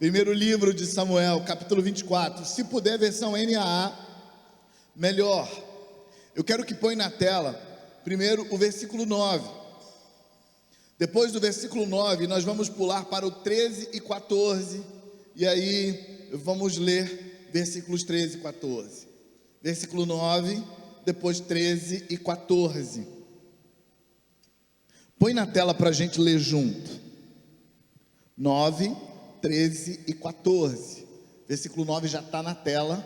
Primeiro livro de Samuel, capítulo 24. Se puder, versão NAA, melhor. Eu quero que põe na tela, primeiro, o versículo 9. Depois do versículo 9, nós vamos pular para o 13 e 14. E aí, vamos ler versículos 13 e 14. Versículo 9, depois 13 e 14. Põe na tela para a gente ler junto. 9, 13 e 14. Versículo 9 já está na tela.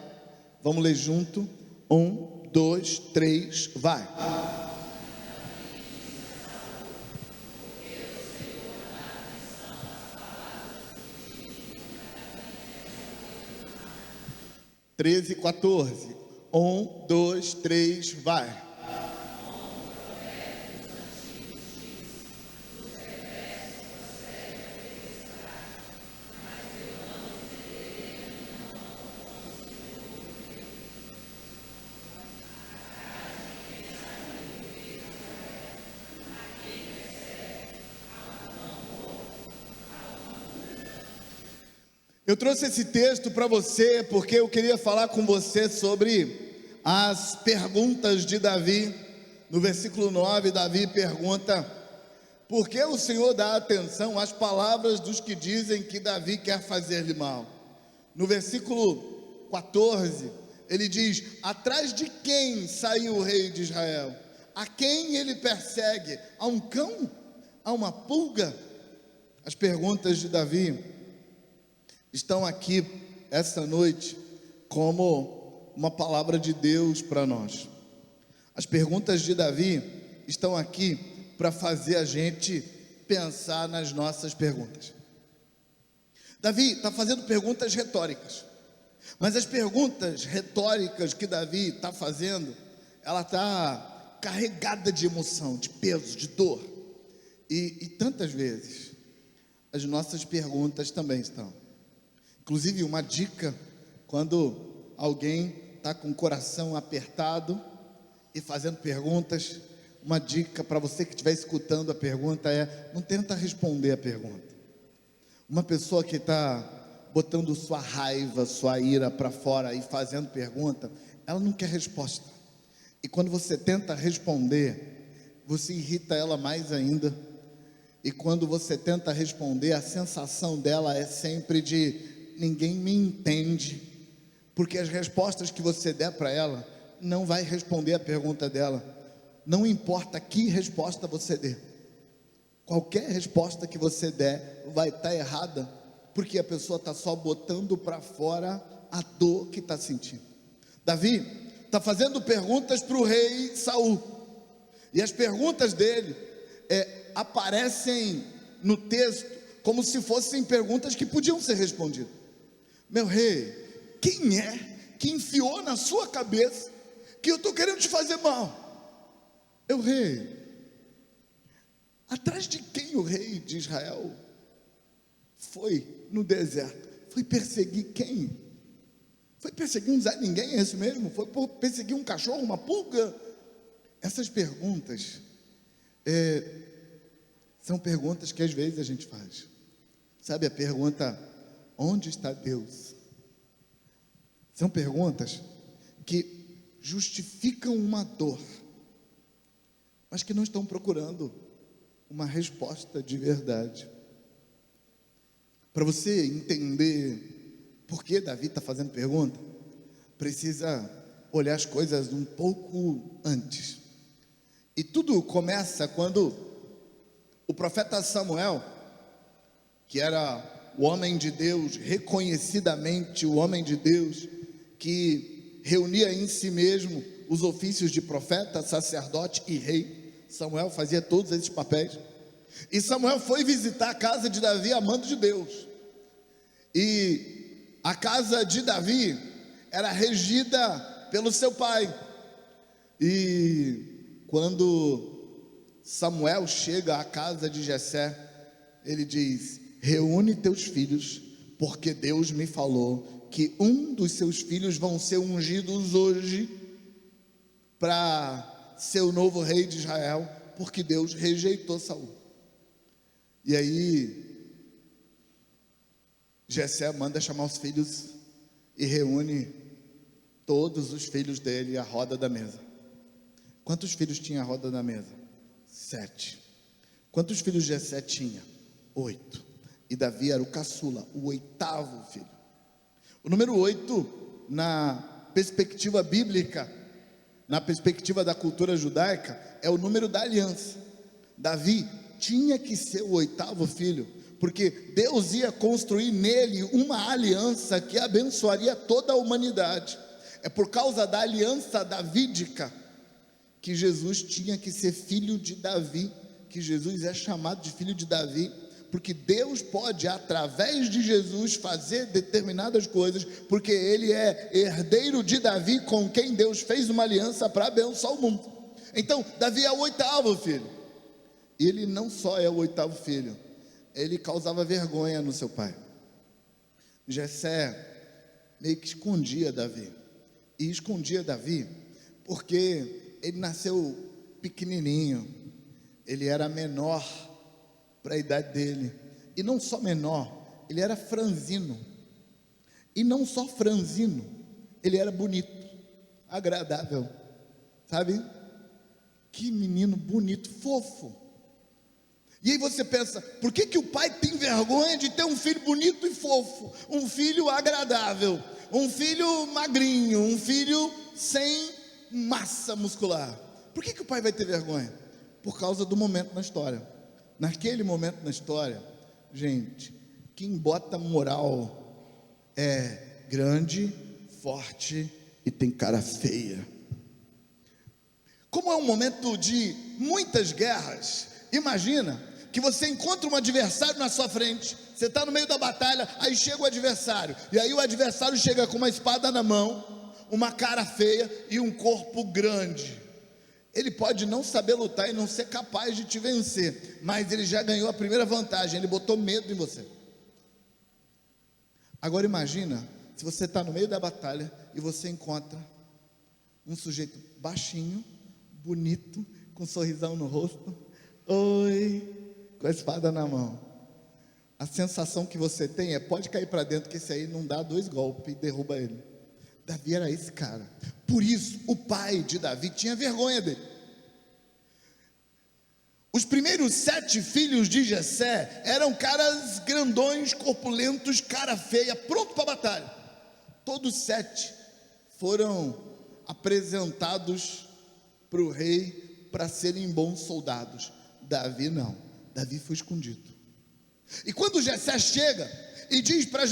Vamos ler junto. 1, 2, 3, vai. Treze e 14. 1, 2, 3, vai. 'Eu trouxe esse texto para você porque eu queria falar com você sobre as perguntas de Davi. No versículo 9, Davi pergunta: por que o Senhor dá atenção às palavras dos que dizem que Davi quer fazer-lhe mal? No versículo 14, ele diz: atrás de quem saiu o rei de Israel? A quem ele persegue? A um cão? A uma pulga? As perguntas de Davi estão aqui esta noite como uma palavra de Deus para nós. As perguntas de Davi estão aqui para fazer a gente pensar nas nossas perguntas. Davi está fazendo perguntas retóricas, mas as perguntas retóricas que Davi está fazendo, ela está carregada de emoção, de peso, de dor, e tantas vezes as nossas perguntas também estão. Inclusive, uma dica: quando alguém está com o coração apertado e fazendo perguntas, uma dica para você que estiver escutando a pergunta é: não tenta responder a pergunta. Uma pessoa que está botando sua raiva, sua ira para fora e fazendo pergunta, ela não quer resposta. E quando você tenta responder, você irrita ela mais ainda. E quando você tenta responder, a sensação dela é sempre de: ninguém me entende, porque as respostas que você der para ela não vai responder a pergunta dela. Não importa que resposta você dê, qualquer resposta que você der vai estar errada, porque a pessoa está só botando para fora a dor que está sentindo. Davi está fazendo perguntas para o rei Saul, e as perguntas dele aparecem no texto como se fossem perguntas que podiam ser respondidas. Meu rei, quem é que enfiou na sua cabeça que eu estou querendo te fazer mal? Meu rei, atrás de quem o rei de Israel foi no deserto? Foi perseguir quem? Foi perseguir um Zé Ninguém, é isso mesmo? Foi perseguir um cachorro, uma pulga? Essas perguntas são perguntas que às vezes a gente faz. Sabe a pergunta: onde está Deus? São perguntas que justificam uma dor, mas que não estão procurando uma resposta de verdade. Para você entender por que Davi está fazendo pergunta, precisa olhar as coisas um pouco antes. E tudo começa quando o profeta Samuel, que era o homem de Deus, reconhecidamente o homem de Deus, que reunia em si mesmo os ofícios de profeta, sacerdote e rei. Samuel fazia todos esses papéis. E Samuel foi visitar a casa de Davi, amando de Deus. E a casa de Davi era regida pelo seu pai. E quando Samuel chega à casa de Jessé, ele diz: reúne teus filhos, porque Deus me falou que um dos seus filhos vão ser ungidos hoje para ser o novo rei de Israel, porque Deus rejeitou Saul. E aí Jessé manda chamar os filhos e reúne todos os filhos dele à roda da mesa. Quantos filhos tinha a roda da mesa? 7. Quantos filhos Jessé tinha? 8. E Davi era o caçula, o 8º filho. O número 8, na perspectiva bíblica, na perspectiva da cultura judaica, é o número da aliança. Davi tinha que ser o 8º filho, porque Deus ia construir nele uma aliança que abençoaria toda a humanidade. É por causa da aliança davídica que Jesus tinha que ser filho de Davi, que Jesus é chamado de filho de Davi, porque Deus pode, através de Jesus, fazer determinadas coisas, porque ele é herdeiro de Davi, com quem Deus fez uma aliança para abençoar o mundo. Então, Davi é o 8º filho, e ele não só é o 8º filho, ele causava vergonha no seu pai. Jessé meio que escondia Davi, e escondia Davi porque ele nasceu pequenininho, ele era menor para a idade dele, e não só menor, ele era franzino, e não só franzino, ele era bonito, agradável, sabe? Que menino bonito, fofo. E aí você pensa, por que o pai tem vergonha de ter um filho bonito e fofo, um filho agradável, um filho magrinho, um filho sem massa muscular? Por que o pai vai ter vergonha? Por causa do momento na história. Naquele momento na história, gente, quem bota moral é grande, forte e tem cara feia. Como é um momento de muitas guerras, imagina que você encontra um adversário na sua frente, você está no meio da batalha, aí chega o adversário, e aí o adversário chega com uma espada na mão, uma cara feia e um corpo grande. Ele pode não saber lutar e não ser capaz de te vencer, mas ele já ganhou a primeira vantagem, ele botou medo em você. Agora imagina, se você está no meio da batalha e você encontra um sujeito baixinho, bonito, com um sorrisão no rosto, oi, com a espada na mão. A sensação que você tem é, pode cair para dentro, que esse aí não dá 2 golpes e derruba ele. Davi era esse cara. Por isso o pai de Davi tinha vergonha dele. Os primeiros 7 filhos de Jessé eram caras grandões, corpulentos, cara feia, pronto para a batalha. Todos 7 foram apresentados para o rei para serem bons soldados. Davi não, Davi foi escondido. E quando Jessé chega e diz para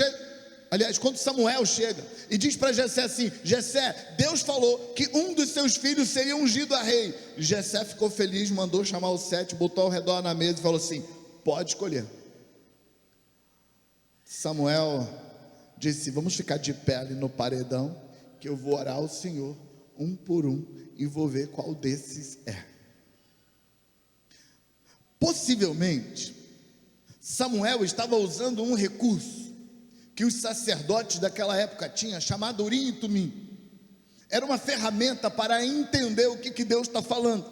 quando Samuel chega e diz para Jessé assim: Jessé, Deus falou que um dos seus filhos seria ungido a rei. Jessé ficou feliz, mandou chamar os 7, botou ao redor na mesa e falou assim: pode escolher. Samuel disse: vamos ficar de pé ali no paredão, que eu vou orar ao Senhor, um por um, e vou ver qual desses é. Possivelmente, Samuel estava usando um recurso que os sacerdotes daquela época tinham, chamado Urim e Tumim. Era uma ferramenta para entender o que Deus está falando.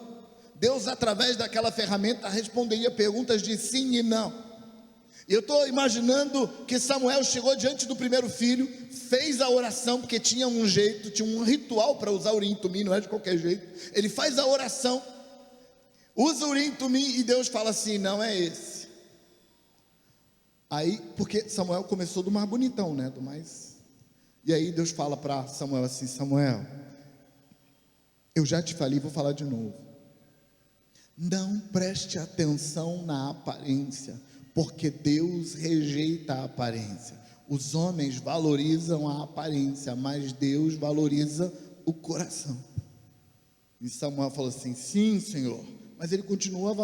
Deus, através daquela ferramenta, responderia perguntas de sim e não. E eu estou imaginando que Samuel chegou diante do primeiro filho, fez a oração, porque tinha um jeito, tinha um ritual para usar Urim e Tumim, não é de qualquer jeito. Ele faz a oração, usa Urim e Tumim, e Deus fala assim: não é esse. Aí, porque Samuel começou do mais bonitão, né? Do mais. E aí Deus fala para Samuel assim: Samuel, eu já te falei, vou falar de novo. Não preste atenção na aparência, porque Deus rejeita a aparência. Os homens valorizam a aparência, mas Deus valoriza o coração. E Samuel falou assim: sim, Senhor. Mas ele continua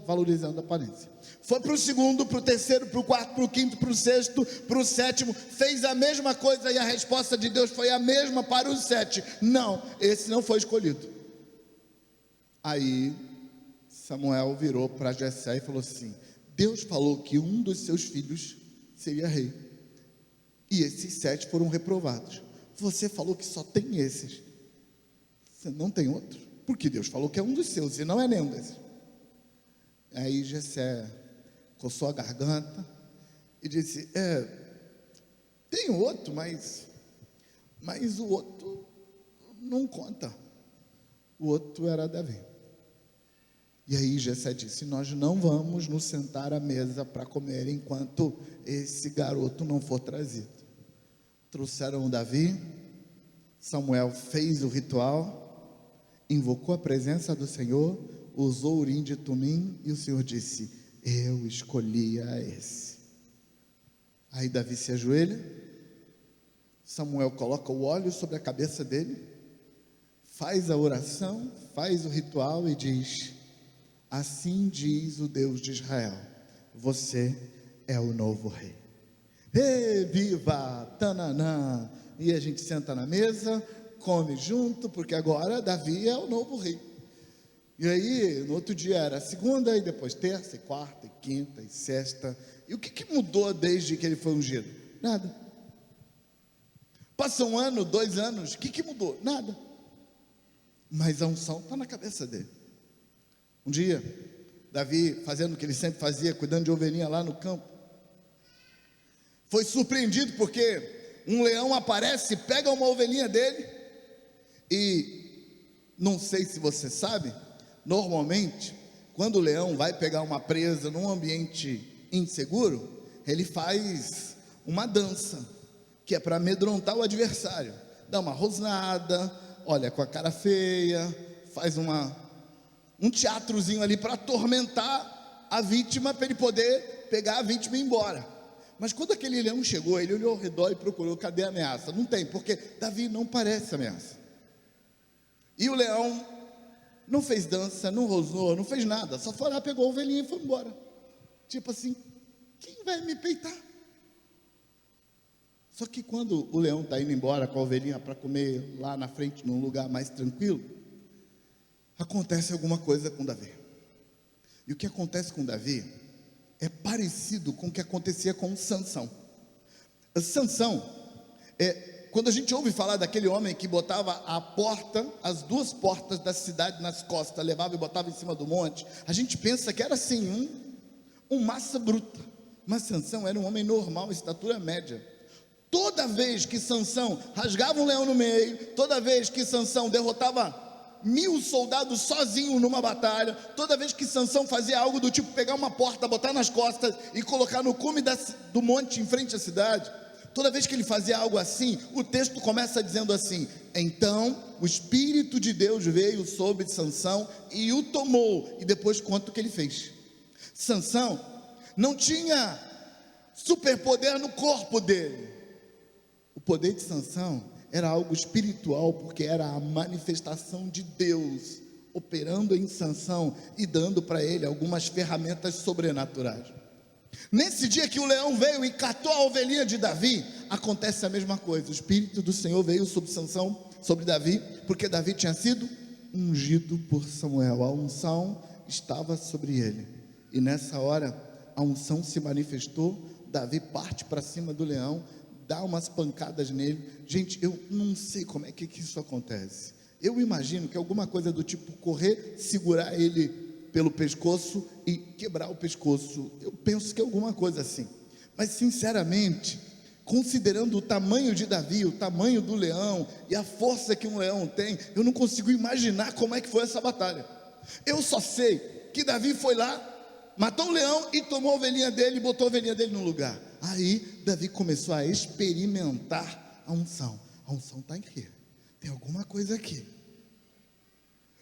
valorizando a aparência. Foi para o segundo, para o terceiro, para o quarto, para o quinto, para o sexto, para o sétimo, fez a mesma coisa, e a resposta de Deus foi a mesma para os 7. Não, esse não foi escolhido. Aí Samuel virou para Jessé e falou assim: Deus falou que um dos seus filhos seria rei, e esses 7 foram reprovados. Você falou que só tem esses, você não tem outro? Porque Deus falou que é um dos seus e não é nenhum desses. Aí Jessé coçou a garganta e disse: Tem outro, mas o outro não conta. O outro era Davi. E aí Jessé disse: nós não vamos nos sentar à mesa para comer enquanto esse garoto não for trazido. Trouxeram Davi. Samuel fez o ritual, invocou a presença do Senhor, usou o urim de Tumim, e o Senhor disse: eu escolhi a esse. Aí Davi se ajoelha, Samuel coloca o óleo sobre a cabeça dele, faz a oração, faz o ritual e diz: assim diz o Deus de Israel, você é o novo rei. Ei, viva, tananã! E a gente senta na mesa, come junto, porque agora Davi é o novo rei. E aí, no outro dia era segunda, e depois terça, e quarta, e quinta, e sexta. E o que mudou desde que ele foi ungido? Nada. Passa 1 ano, 2 anos, o que mudou? Nada. Mas a unção está na cabeça dele. Um dia, Davi, fazendo o que ele sempre fazia, cuidando de ovelhinha lá no campo, foi surpreendido porque um leão aparece, pega uma ovelhinha dele, e não sei se você sabe, normalmente, quando o leão vai pegar uma presa num ambiente inseguro, ele faz uma dança, que é para amedrontar o adversário. Dá uma rosnada, olha com a cara feia, faz um teatrozinho ali para atormentar a vítima, para ele poder pegar a vítima e ir embora. Mas quando aquele leão chegou, ele olhou ao redor e procurou: cadê a ameaça? Não tem, porque Davi não parece ameaça. E o leão não fez dança, não rosnou, não fez nada, só foi lá, pegou a ovelhinha e foi embora. Tipo assim, quem vai me peitar? Só que quando o leão está indo embora com a ovelhinha para comer lá na frente, num lugar mais tranquilo, acontece alguma coisa com Davi. E o que acontece com Davi é parecido com o que acontecia com Sansão. Sansão, quando a gente ouve falar daquele homem que botava as 2 portas da cidade nas costas, levava e botava em cima do monte, a gente pensa que era assim, um massa bruta. Mas Sansão era um homem normal, estatura média. Toda vez que Sansão rasgava um leão no meio, toda vez que Sansão derrotava 1000 soldados sozinho numa batalha, toda vez que Sansão fazia algo do tipo pegar uma porta, botar nas costas e colocar no cume do monte em frente à cidade, toda vez que ele fazia algo assim, o texto começa dizendo assim: então o Espírito de Deus veio sobre Sansão e o tomou. E depois conta o que ele fez. Sansão não tinha superpoder no corpo dele. O poder de Sansão era algo espiritual, porque era a manifestação de Deus operando em Sansão e dando para ele algumas ferramentas sobrenaturais. Nesse dia que o leão veio e catou a ovelhinha de Davi, acontece a mesma coisa. O Espírito do Senhor veio sobre Sansão, sobre Davi, porque Davi tinha sido ungido por Samuel. A unção estava sobre ele, e nessa hora a unção se manifestou. Davi parte para cima do leão, dá umas pancadas nele. Gente, eu não sei como é que isso acontece. Eu imagino que alguma coisa do tipo correr, segurar ele pelo pescoço e quebrar o pescoço. Eu penso que é alguma coisa assim. Mas sinceramente, considerando o tamanho de Davi, o tamanho do leão e a força que um leão tem, eu não consigo imaginar como é que foi essa batalha. Eu só sei que Davi foi lá, matou o leão e tomou a ovelhinha dele e botou a ovelhinha dele no lugar. Aí Davi começou a experimentar a unção. A unção está em quê? Tem alguma coisa aqui.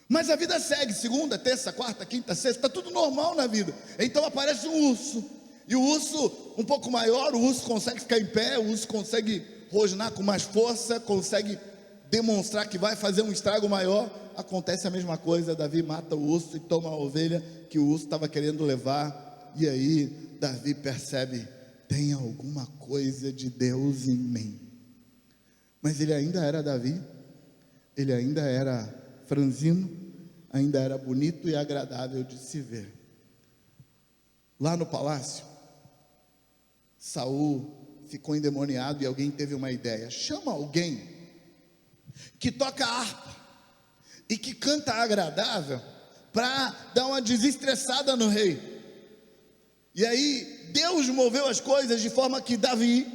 Mas a vida segue, segunda, terça, quarta, quinta, sexta, está tudo normal na vida. Então aparece um urso, e o urso um pouco maior, o urso consegue ficar em pé, o urso consegue rosnar com mais força, consegue demonstrar que vai fazer um estrago maior. Acontece a mesma coisa, Davi mata o urso e toma a ovelha que o urso estava querendo levar. E aí Davi percebe: tem alguma coisa de Deus em mim. Mas ele ainda era Davi, ele ainda era franzino, ainda era bonito e agradável de se ver. Lá no palácio, Saul ficou endemoniado e alguém teve uma ideia: chama alguém que toca harpa e que canta agradável para dar uma desestressada no rei. E aí Deus moveu as coisas de forma que Davi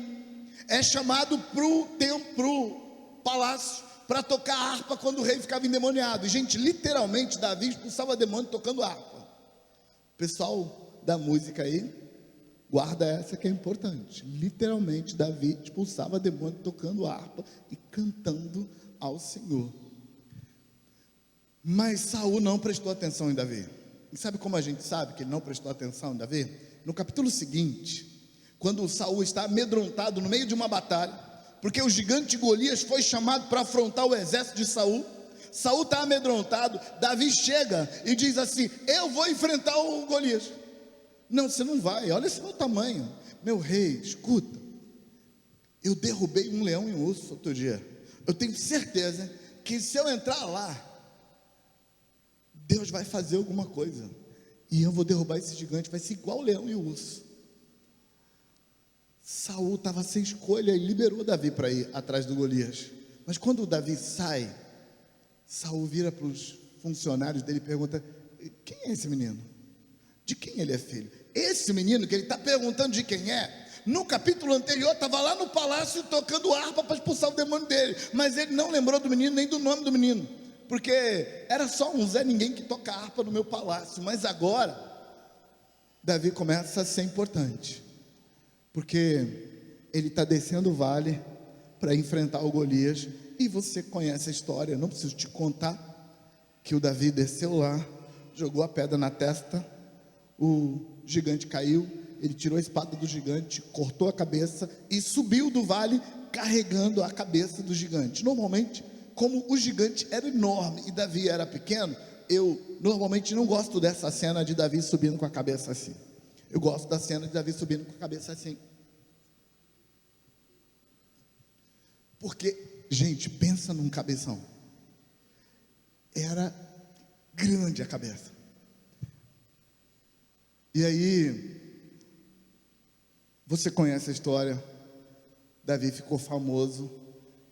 é chamado para o templo, palácio, para tocar harpa quando o rei ficava endemoniado. E, gente, literalmente Davi expulsava demônio tocando harpa. Pessoal da música aí, guarda essa que é importante. Literalmente Davi expulsava demônio tocando harpa e cantando ao Senhor. Mas Saul não prestou atenção em Davi. E sabe como a gente sabe que ele não prestou atenção em Davi? No capítulo seguinte, quando Saul está amedrontado no meio de uma batalha, porque o gigante Golias foi chamado para afrontar o exército de Saul. Saul está amedrontado. Davi chega e diz assim: eu vou enfrentar o Golias. Não, você não vai, olha esse meu tamanho. Meu rei, escuta, eu derrubei um leão e um urso outro dia. Eu tenho certeza que se eu entrar lá, Deus vai fazer alguma coisa, e eu vou derrubar esse gigante, vai ser igual o leão e o urso. Saul estava sem escolha e liberou Davi para ir atrás do Golias. Mas quando o Davi sai, Saul vira para os funcionários dele e pergunta: quem é esse menino? De quem ele é filho? Esse menino que ele está perguntando de quem é, no capítulo anterior estava lá no palácio tocando harpa para expulsar o demônio dele, mas ele não lembrou do menino nem do nome do menino, porque era só um Zé Ninguém que toca harpa no meu palácio. Mas agora Davi começa a ser importante, porque ele está descendo o vale para enfrentar o Golias. E você conhece a história, não preciso te contar que o Davi desceu lá, jogou a pedra na testa, o gigante caiu, ele tirou a espada do gigante, cortou a cabeça e subiu do vale carregando a cabeça do gigante. Normalmente, como o gigante era enorme e Davi era pequeno, eu normalmente não gosto dessa cena de Davi subindo com a cabeça assim. Eu gosto da cena de Davi subindo com a cabeça assim. Porque, gente, pensa num cabeção. Era grande a cabeça. E aí, você conhece a história. Davi ficou famoso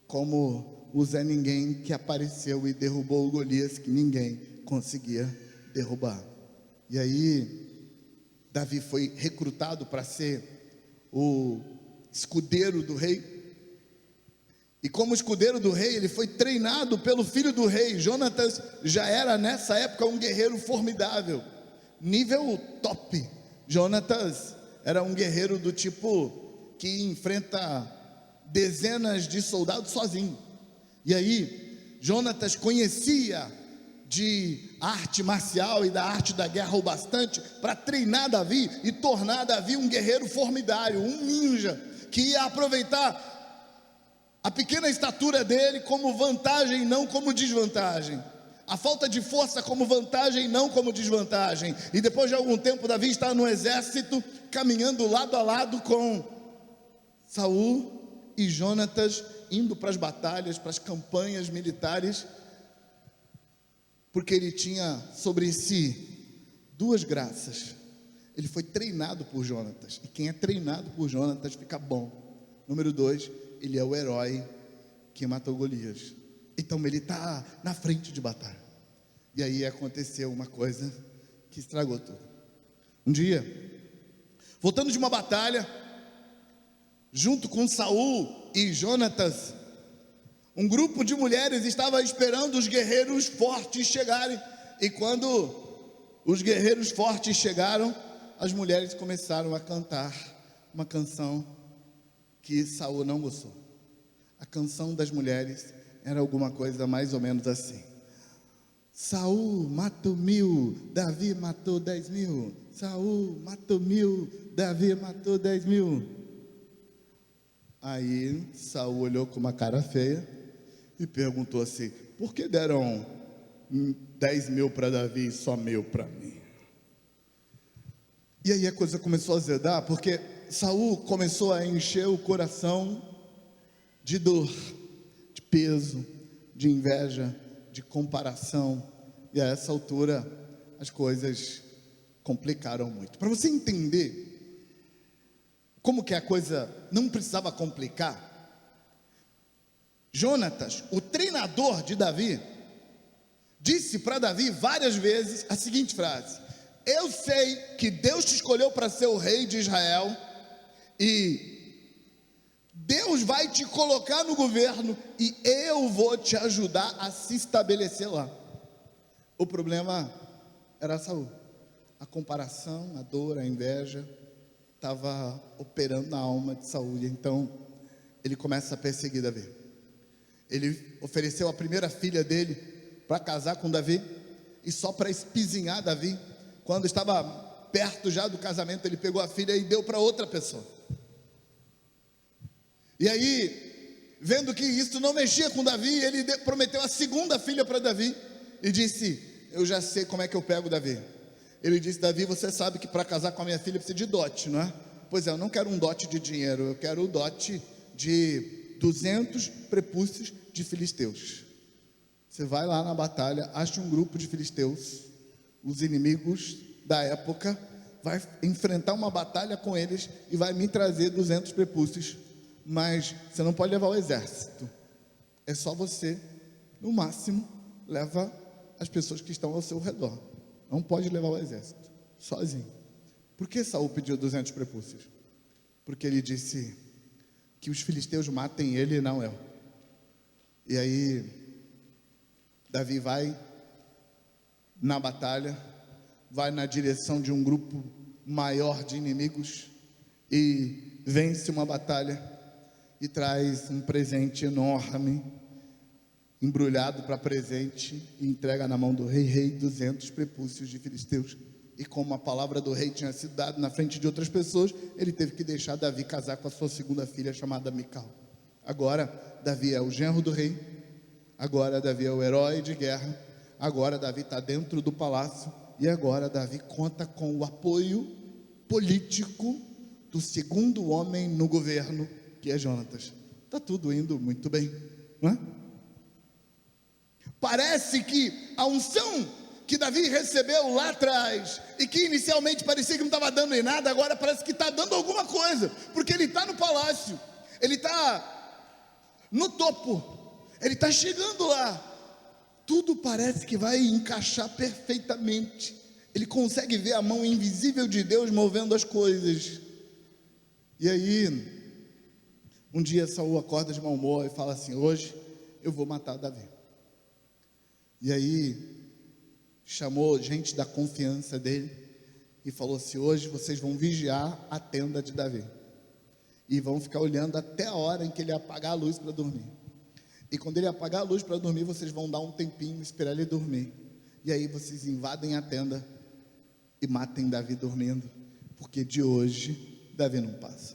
como o Zé Ninguém que apareceu e derrubou o Golias que ninguém conseguia derrubar. E aí, Davi foi recrutado para ser o escudeiro do rei. E como escudeiro do rei, ele foi treinado pelo filho do rei. Jonatas já era nessa época um guerreiro formidável, nível top. Jonatas era um guerreiro do tipo que enfrenta dezenas de soldados sozinho. E aí, Jonatas conhecia de arte marcial e da arte da guerra o bastante para treinar Davi e tornar Davi um guerreiro formidável, um ninja, que ia aproveitar a pequena estatura dele como vantagem, não como desvantagem. A falta de força como vantagem, não como desvantagem. E depois de algum tempo, Davi está no exército, caminhando lado a lado com Saul e Jonatas, indo para as batalhas, para as campanhas militares, porque ele tinha sobre si duas graças. Ele foi treinado por Jonatas, e quem é treinado por Jonatas fica bom. Número 2, ele é o herói que matou Golias. Então ele está na frente de batalha. E aí aconteceu uma coisa que estragou tudo. Um dia, voltando de uma batalha, junto com Saul e Jonatas, um grupo de mulheres estava esperando os guerreiros fortes chegarem. E quando os guerreiros fortes chegaram, as mulheres começaram a cantar uma canção que Saul não gostou. A canção das mulheres era alguma coisa mais ou menos assim: Saul matou 1000, Davi matou 10.000. Saul matou 1000, Davi matou 10.000. Aí Saul olhou com uma cara feia e perguntou assim: por que deram 10.000 para Davi e só 1.000 para mim? E aí a coisa começou a azedar, porque Saul começou a encher o coração de dor, de peso, de inveja, de comparação. E a essa altura as coisas complicaram muito. Para você entender como que a coisa não precisava complicar, Jonatas, o treinador de Davi, disse para Davi várias vezes a seguinte frase: eu sei que Deus te escolheu para ser o rei de Israel, e Deus Deus vai te colocar no governo e eu vou te ajudar a se estabelecer lá. O problema era Saul. A comparação, a dor, a inveja estava operando na alma de Saul. E então ele começa a perseguir Davi. Ele ofereceu a primeira filha dele para casar com Davi, e só para espizinhar Davi, quando estava perto já do casamento, ele pegou a filha e deu para outra pessoa. E aí, vendo que isso não mexia com Davi, ele prometeu a segunda filha para Davi e disse: eu já sei como é que eu pego Davi. Ele disse: Davi, você sabe que para casar com a minha filha precisa de dote, não é? Pois é, eu não quero um dote de dinheiro, eu quero o dote de 200 prepúcios de filisteus. Você vai lá na batalha, acha um grupo de filisteus, os inimigos da época, vai enfrentar uma batalha com eles e vai me trazer 200 prepúcios, mas você não pode levar o exército, é só você, no máximo, leva as pessoas que estão ao seu redor, não pode levar o exército, sozinho. Por que Saul pediu 200 prepúcios? Porque ele disse que os filisteus matem ele e não eu. E aí Davi vai na batalha, vai na direção de um grupo maior de inimigos e vence uma batalha e traz um presente enorme, embrulhado para presente, e entrega na mão do rei 200 prepúcios de filisteus. E como a palavra do rei tinha sido dada na frente de outras pessoas, ele teve que deixar Davi casar com a sua segunda filha, chamada Mical. Agora Davi é o genro do rei, agora Davi é o herói de guerra, agora Davi está dentro do palácio, e agora Davi conta com o apoio político do segundo homem no governo, que é Jonatas. Está tudo indo muito bem, não é? Parece que a unção que Davi recebeu lá atrás, e que inicialmente parecia que não estava dando em nada, agora parece que está dando alguma coisa, porque ele está no palácio, ele está no topo, ele está chegando lá, tudo parece que vai encaixar perfeitamente, ele consegue ver a mão invisível de Deus movendo as coisas. E aí, um dia Saul acorda de mau humor e fala assim: hoje eu vou matar Davi. E aí chamou gente da confiança dele e falou assim: hoje vocês vão vigiar a tenda de Davi e vão ficar olhando até a hora em que ele apagar a luz para dormir. E quando ele apagar a luz para dormir, vocês vão dar um tempinho, esperar ele dormir, e aí vocês invadem a tenda e matem Davi dormindo, porque de hoje Davi não passa.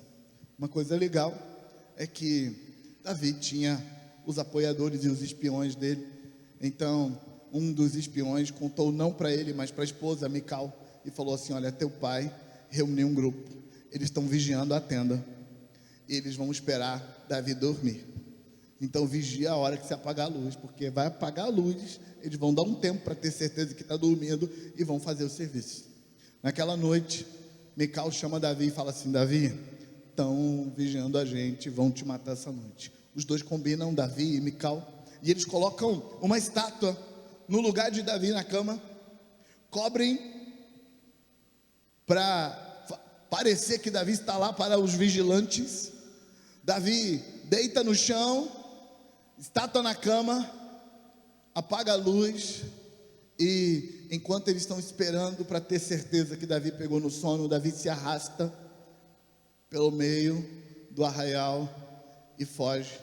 Uma coisa legal é que Davi tinha os apoiadores e os espiões dele. Então um dos espiões contou não para ele, mas para a esposa Mical, e falou assim: olha, teu pai reuniu um grupo, eles estão vigiando a tenda, e eles vão esperar Davi dormir, então vigia a hora que se apagar a luz, porque vai apagar a luz, eles vão dar um tempo para ter certeza que está dormindo, e vão fazer o serviço. Naquela noite, Mical chama Davi e fala assim: Davi, estão vigiando a gente, vão te matar essa noite. Os dois combinam, Davi e Mical, e eles colocam uma estátua no lugar de Davi na cama, cobrem para parecer que Davi está lá para os vigilantes. Davi deita no chão, estátua na cama, apaga a luz, e enquanto eles estão esperando para ter certeza que Davi pegou no sono, Davi se arrasta pelo meio do arraial e foge.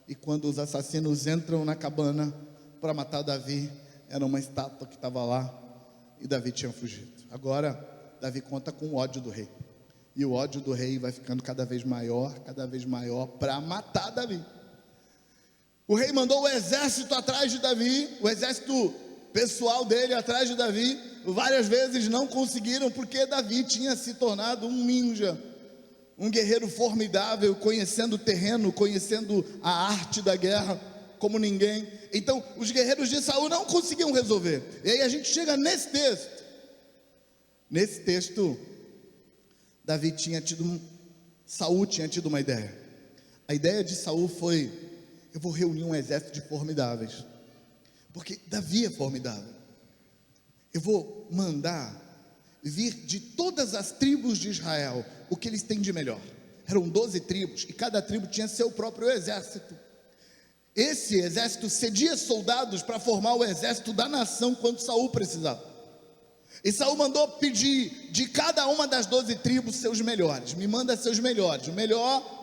E quando os assassinos entram na cabana para matar Davi, era uma estátua que estava lá, e Davi tinha fugido. Agora Davi conta com o ódio do rei, e o ódio do rei vai ficando cada vez maior para matar Davi. O rei mandou o exército atrás de Davi, o exército pessoal dele atrás de Davi. Várias vezes não conseguiram, porque Davi tinha se tornado um ninja, um guerreiro formidável, conhecendo o terreno, conhecendo a arte da guerra como ninguém. Então os guerreiros de Saul não conseguiam resolver. E aí a gente chega nesse texto. Nesse texto, Saul tinha tido uma ideia. A ideia de Saul foi: eu vou reunir um exército de formidáveis, porque Davi é formidável. Eu vou mandar vir de todas as tribos de Israel o que eles têm de melhor. Eram 12 tribos, e cada tribo tinha seu próprio exército. Esse exército cedia soldados para formar o exército da nação quando Saul precisava. E Saul mandou pedir de cada uma das 12 tribos seus melhores. Me manda seus melhores, o melhor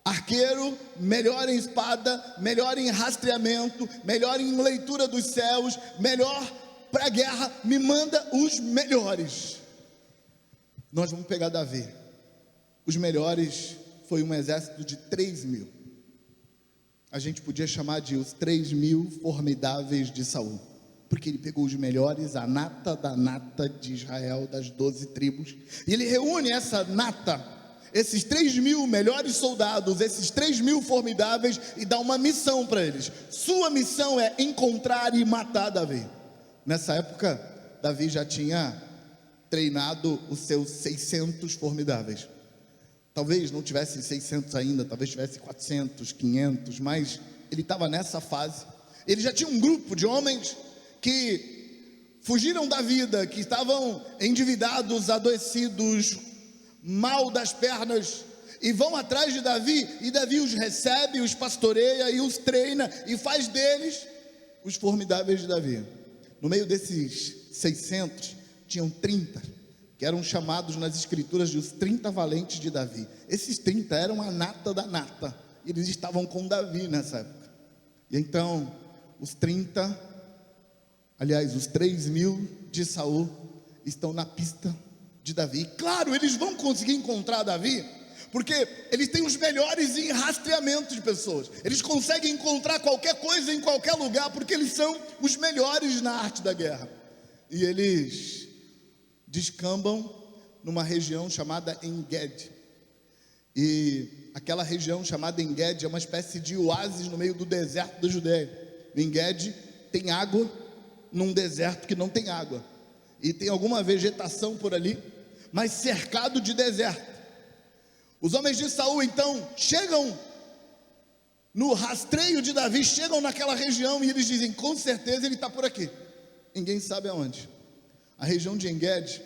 arqueiro, melhor em espada, melhor em rastreamento, melhor em leitura dos céus, melhor para a guerra, me manda os melhores. Nós vamos pegar Davi. Os melhores foi um exército de 3.000. A gente podia chamar de os 3.000 formidáveis de Saul, porque ele pegou os melhores, a nata da nata de Israel, das 12 tribos, e ele reúne essa nata, esses 3.000 melhores soldados, esses 3.000 formidáveis, e dá uma missão para eles. Sua missão é encontrar e matar Davi. Nessa época, Davi já tinha treinado os seus 600 formidáveis. Talvez não tivesse 600 ainda, talvez tivesse 400, 500, mas ele estava nessa fase. Ele já tinha um grupo de homens que fugiram da vida, que estavam endividados, adoecidos, mal das pernas, e vão atrás de Davi, e Davi os recebe, os pastoreia e os treina, e faz deles os formidáveis de Davi. No meio desses 600, tinham 30, que eram chamados nas escrituras de os 30 valentes de Davi. Esses 30 eram a nata da nata, eles estavam com Davi nessa época. E então, os 30, aliás, os 3.000 de Saul, estão na pista de Davi. E claro, eles vão conseguir encontrar Davi, porque eles têm os melhores em rastreamento de pessoas. Eles conseguem encontrar qualquer coisa em qualquer lugar, porque eles são os melhores na arte da guerra. E eles descambam numa região chamada En-Gedi. E aquela região chamada En-Gedi é uma espécie de oásis no meio do deserto da Judéia. En-Gedi tem água num deserto que não tem água, e tem alguma vegetação por ali, mas cercado de deserto. Os homens de Saul então chegam no rastreio de Davi, chegam naquela região, e eles dizem: com certeza ele está por aqui. Ninguém sabe aonde. A região de En-Gedi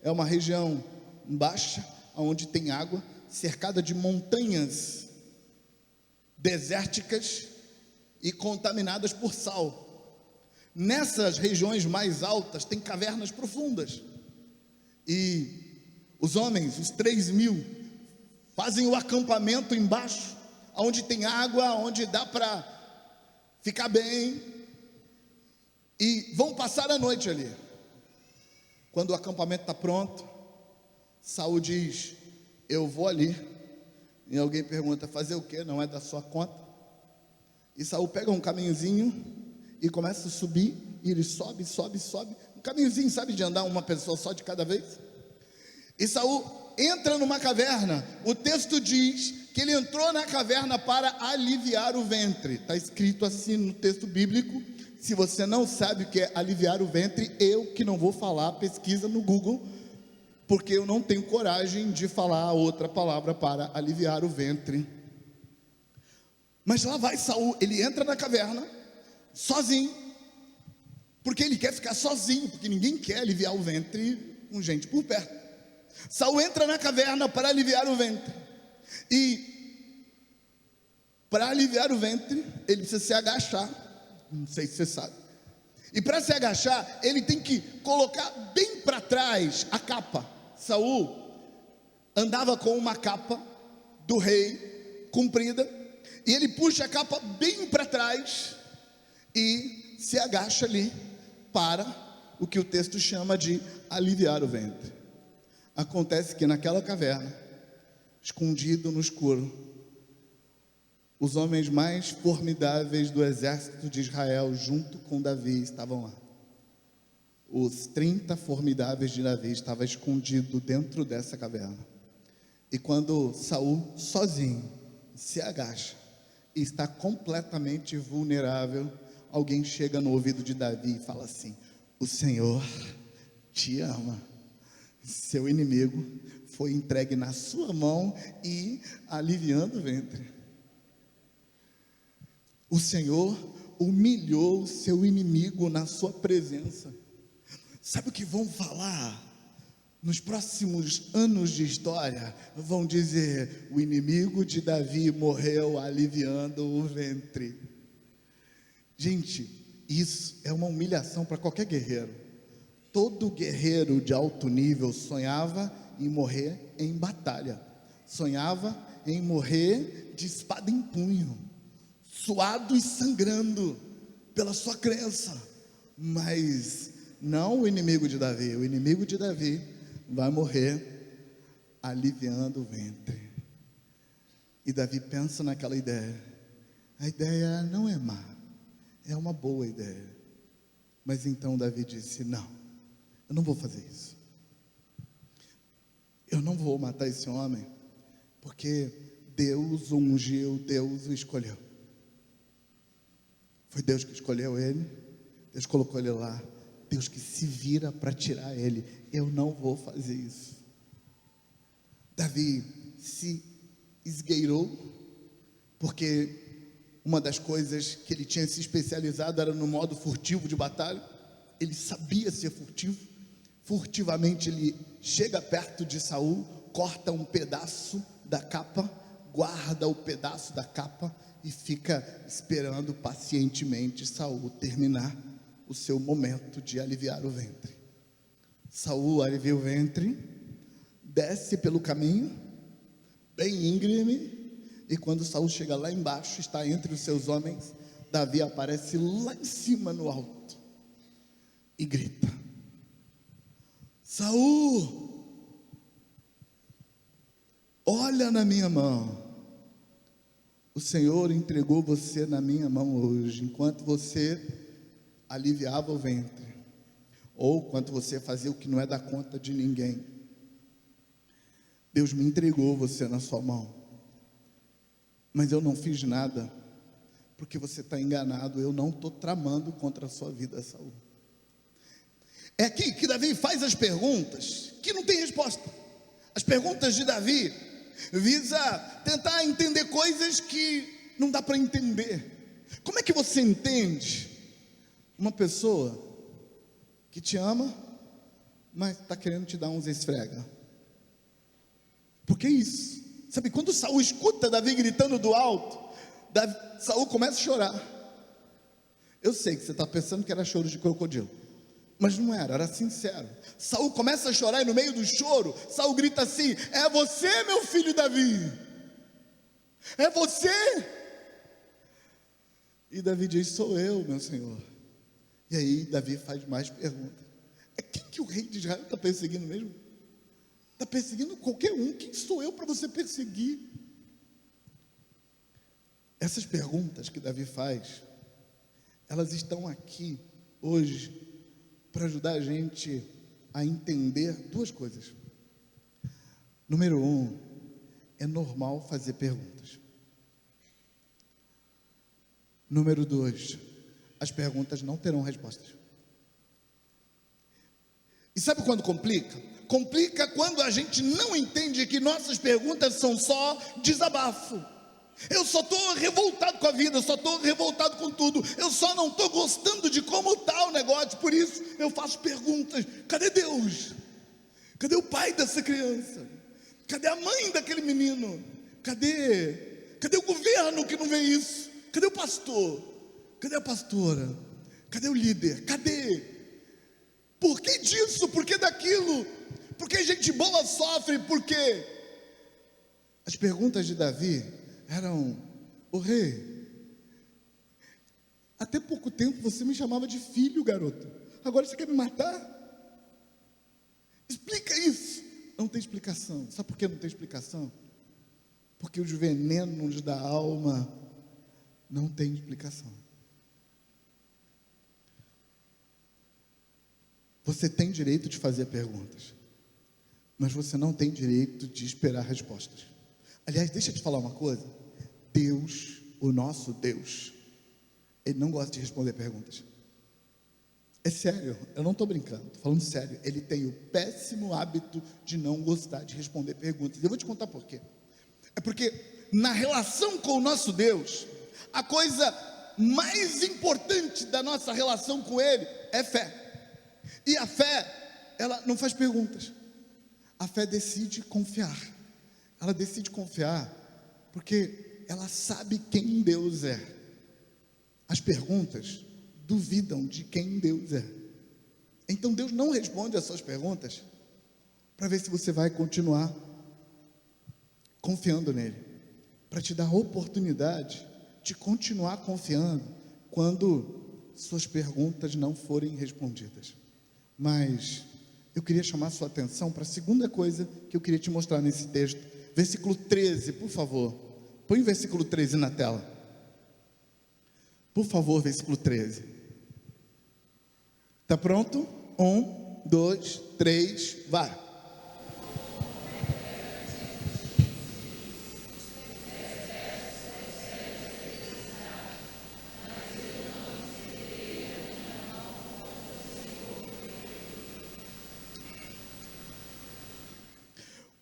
é uma região baixa, onde tem água, cercada de montanhas desérticas e contaminadas por sal. Nessas regiões mais altas tem cavernas profundas, e os homens, os 3.000, fazem o acampamento embaixo, onde tem água, onde dá para ficar bem, e vão passar a noite ali. Quando o acampamento está pronto, Saul diz: eu vou ali. E alguém pergunta: fazer o quê? Não é da sua conta? E Saul pega um caminhozinho e começa a subir, e ele sobe, um caminhozinho, sabe, de andar uma pessoa só de cada vez. E Saul entra numa caverna. O texto diz que ele entrou na caverna para aliviar o ventre. Está escrito assim no texto bíblico. Se você não sabe o que é aliviar o ventre, eu que não vou falar, pesquisa no Google, porque eu não tenho coragem de falar outra palavra para aliviar o ventre. Mas lá vai Saul, ele entra na caverna sozinho, porque ele quer ficar sozinho, porque ninguém quer aliviar o ventre com gente por perto. Saul entra na caverna para aliviar o ventre, e para aliviar o ventre ele precisa se agachar. Não sei se você sabe. E para se agachar, ele tem que colocar bem para trás a capa. Saul andava com uma capa do rei, comprida, e ele puxa a capa bem para trás e se agacha ali para o que o texto chama de aliviar o ventre. Acontece que naquela caverna, escondido no escuro, os homens mais formidáveis do exército de Israel, junto com Davi, estavam lá. Os 30 formidáveis de Davi estavam escondidos dentro dessa caverna. E quando Saul, sozinho, se agacha e está completamente vulnerável, alguém chega no ouvido de Davi e fala assim: o Senhor te ama. Seu inimigo foi entregue na sua mão e aliviando o ventre. O Senhor humilhou o seu inimigo na sua presença. Sabe o que vão falar nos próximos anos de história, vão dizer: o inimigo de Davi morreu aliviando o ventre. Gente, isso é uma humilhação para qualquer guerreiro. Todo guerreiro de alto nível sonhava em morrer em batalha, sonhava em morrer de espada em punho, suado e sangrando pela sua crença. Mas não o inimigo de Davi. O inimigo de Davi vai morrer aliviando o ventre. E Davi pensa naquela ideia. A ideia não é má, é uma boa ideia. Mas então Davi disse: não, eu não vou fazer isso. Eu não vou matar esse homem, porque Deus o ungiu, Deus o escolheu. Foi Deus que escolheu ele, Deus colocou ele lá, Deus que se vira para tirar ele. Eu não vou fazer isso. Davi se esgueirou, porque uma das coisas que ele tinha se especializado era no modo furtivo de batalha. Ele sabia ser furtivo. Furtivamente ele chega perto de Saul, corta um pedaço da capa, guarda o pedaço da capa e fica esperando pacientemente Saul terminar o seu momento de aliviar o ventre. Saul alivia o ventre, desce pelo caminho, bem íngreme, e quando Saul chega lá embaixo, está entre os seus homens, Davi aparece lá em cima no alto e grita: Saul, olha na minha mão. O Senhor entregou você na minha mão hoje, enquanto você aliviava o ventre, ou enquanto você fazia o que não é da conta de ninguém. Deus me entregou você na sua mão, mas eu não fiz nada, porque você está enganado. Eu não estou tramando contra a sua vida, Saul. É aqui que Davi faz as perguntas que não tem resposta. As perguntas de Davi visa tentar entender coisas que não dá para entender. Como é que você entende uma pessoa que te ama, mas está querendo te dar uns esfrega? Por que isso? Sabe, quando Saul escuta Davi gritando do alto, Saul começa a chorar. Eu sei que você está pensando que era choro de crocodilo, mas não era, era sincero. Saul começa a chorar e no meio do choro, Saul grita assim: é você, meu filho Davi? É você? E Davi diz: sou eu, meu senhor. E aí Davi faz mais perguntas. É quem que o rei de Israel está perseguindo mesmo? Está perseguindo qualquer um. Quem sou eu para você perseguir? Essas perguntas que Davi faz, elas estão aqui hoje para ajudar a gente a entender duas coisas. Número 1, é normal fazer perguntas. Número 2, as perguntas não terão respostas. E sabe quando complica? Complica quando a gente não entende que nossas perguntas são só desabafo. Eu só estou revoltado com a vida, eu só estou revoltado com tudo, eu só não estou gostando de como está o negócio, por isso eu faço perguntas. Cadê Deus? Cadê o pai dessa criança? Cadê a mãe daquele menino? Cadê o governo que não vê isso? Cadê o pastor? Cadê a pastora? Cadê o líder? Cadê? Por que disso? Por que daquilo? Por que gente boa sofre? Por quê? As perguntas de Davi eram: o rei, até pouco tempo você me chamava de filho, garoto. Agora você quer me matar? Explica isso. Não tem explicação. Sabe por que não tem explicação? Porque os venenos da alma não tem explicação. Você tem direito de fazer perguntas, mas você não tem direito de esperar respostas. Aliás, deixa eu te falar uma coisa. Deus, o nosso Deus, Ele não gosta de responder perguntas. É sério, eu não estou brincando, estou falando sério. Ele tem o péssimo hábito de não gostar de responder perguntas. Eu vou te contar por quê. É porque na relação com o nosso Deus, a coisa mais importante da nossa relação com Ele é fé. E a fé, ela não faz perguntas. A fé decide confiar. Ela decide confiar porque ela sabe quem Deus é. As perguntas duvidam de quem Deus é. Então Deus não responde às suas perguntas para ver se você vai continuar confiando nele, para te dar a oportunidade de continuar confiando quando suas perguntas não forem respondidas. Mas eu queria chamar a sua atenção para a segunda coisa que eu queria te mostrar nesse texto. Versículo 13, por favor. Põe o versículo 13 na tela. Por favor, versículo 13. Está pronto? 1, 2, 3, vai.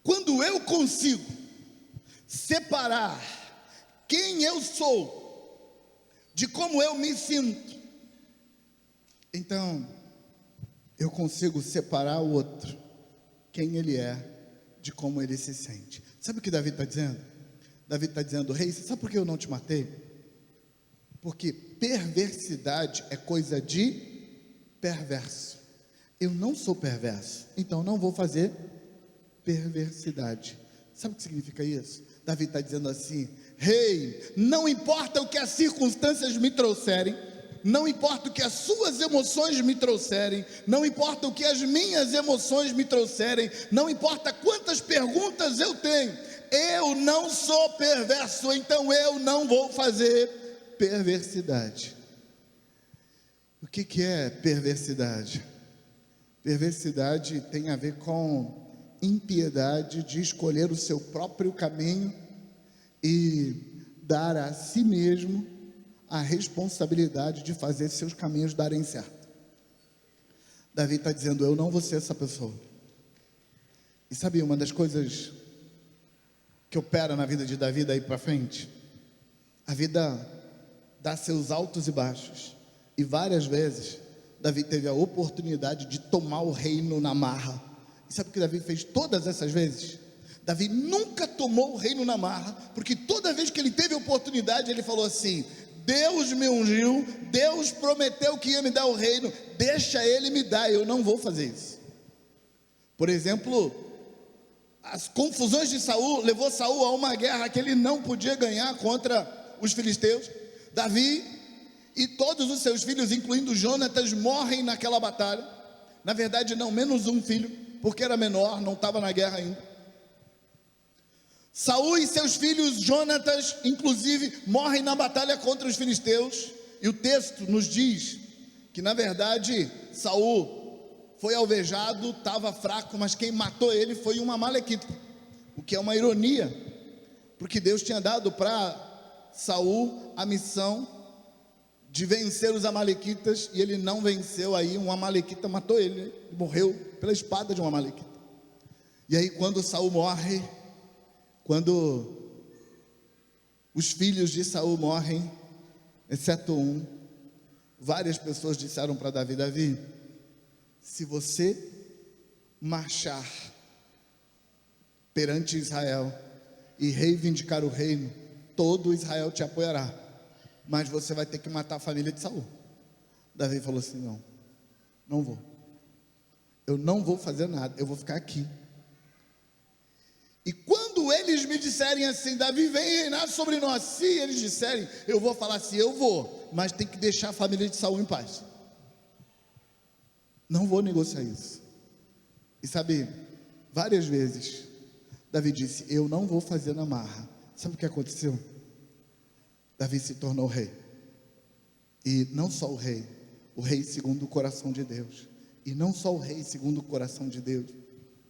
Quando eu consigo separar quem eu sou de como eu me sinto, então eu consigo separar o outro, quem ele é, de como ele se sente. Sabe o que Davi está dizendo? Davi está dizendo: rei, sabe por que eu não te matei? Porque perversidade é coisa de perverso. Eu não sou perverso, então não vou fazer perversidade. Sabe o que significa isso? Davi está dizendo assim: rei, não importa o que as circunstâncias me trouxerem, não importa o que as suas emoções me trouxerem, não importa o que as minhas emoções me trouxerem, não importa quantas perguntas eu tenho, eu não sou perverso, então eu não vou fazer perversidade. O que é perversidade? Perversidade tem a ver com impiedade de escolher o seu próprio caminho e dar a si mesmo a responsabilidade de fazer seus caminhos darem certo. Davi está dizendo: eu não vou ser essa pessoa. E sabe uma das coisas que opera na vida de Davi daí para frente? A vida dá seus altos e baixos, e várias vezes Davi teve a oportunidade de tomar o reino na marra. E sabe o que Davi fez todas essas vezes? Davi nunca tomou o reino na marra, porque toda vez que ele teve a oportunidade, ele falou assim: Deus me ungiu, Deus prometeu que ia me dar o reino, deixa ele me dar, eu não vou fazer isso. Por exemplo, as confusões de Saul levou Saul a uma guerra que ele não podia ganhar contra os filisteus. Davi e todos os seus filhos, incluindo Jonatas, morrem naquela batalha. Na verdade não, menos um filho, porque era menor, não estava na guerra ainda. Saul e seus filhos, Jonatas, inclusive, morrem na batalha contra os filisteus. E o texto nos diz que, na verdade, Saul foi alvejado, estava fraco, mas quem matou ele foi um amalequita. O que é uma ironia, porque Deus tinha dado para Saul a missão de vencer os amalequitas, e ele não venceu. Aí um amalequita matou ele, morreu pela espada de um amalequita. E aí quando Saul morre, quando os filhos de Saul morrem, exceto um, várias pessoas disseram para Davi: Davi, se você marchar perante Israel e reivindicar o reino, todo Israel te apoiará, mas você vai ter que matar a família de Saul. Davi falou assim: não, não vou. Eu não vou fazer nada, eu vou ficar aqui. E quando eles me disserem assim: Davi, vem reinar sobre nós, se eles disserem, eu vou falar assim: eu vou, mas tem que deixar a família de Saul em paz. Não vou negociar isso. E sabe, várias vezes Davi disse: eu não vou fazer na marra. Sabe o que aconteceu? Davi se tornou rei. E não só o rei segundo o coração de Deus. E não só o rei segundo o coração de Deus,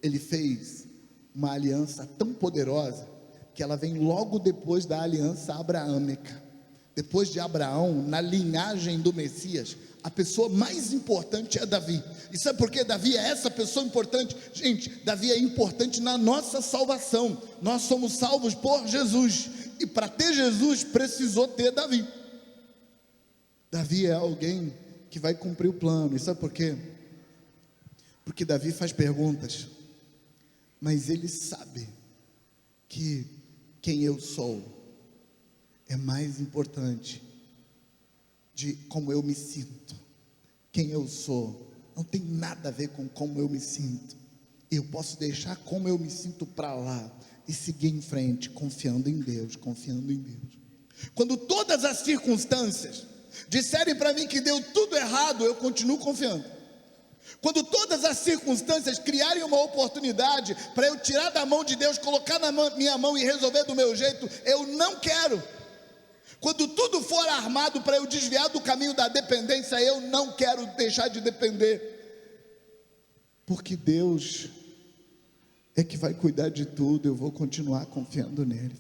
ele fez uma aliança tão poderosa, que ela vem logo depois da aliança abraâmica. Depois de Abraão, na linhagem do Messias, a pessoa mais importante é Davi. E sabe por que Davi é essa pessoa importante? Gente, Davi é importante na nossa salvação. Nós somos salvos por Jesus, e para ter Jesus precisou ter Davi. Davi é alguém que vai cumprir o plano. E sabe por quê? Porque Davi faz perguntas. mas Ele sabe que quem eu sou é mais importante de como eu me sinto. Quem eu sou não tem nada a ver com como eu me sinto. Eu posso deixar como eu me sinto para lá e seguir em frente, confiando em Deus, confiando em Deus. Quando todas as circunstâncias disserem para mim que deu tudo errado, eu continuo confiando. Quando todas as circunstâncias criarem uma oportunidade para eu tirar da mão de Deus, colocar na minha mão e resolver do meu jeito, eu não quero. Quando tudo for armado para eu desviar do caminho da dependência, eu não quero deixar de depender, porque Deus é que vai cuidar de tudo. Eu vou continuar confiando nele.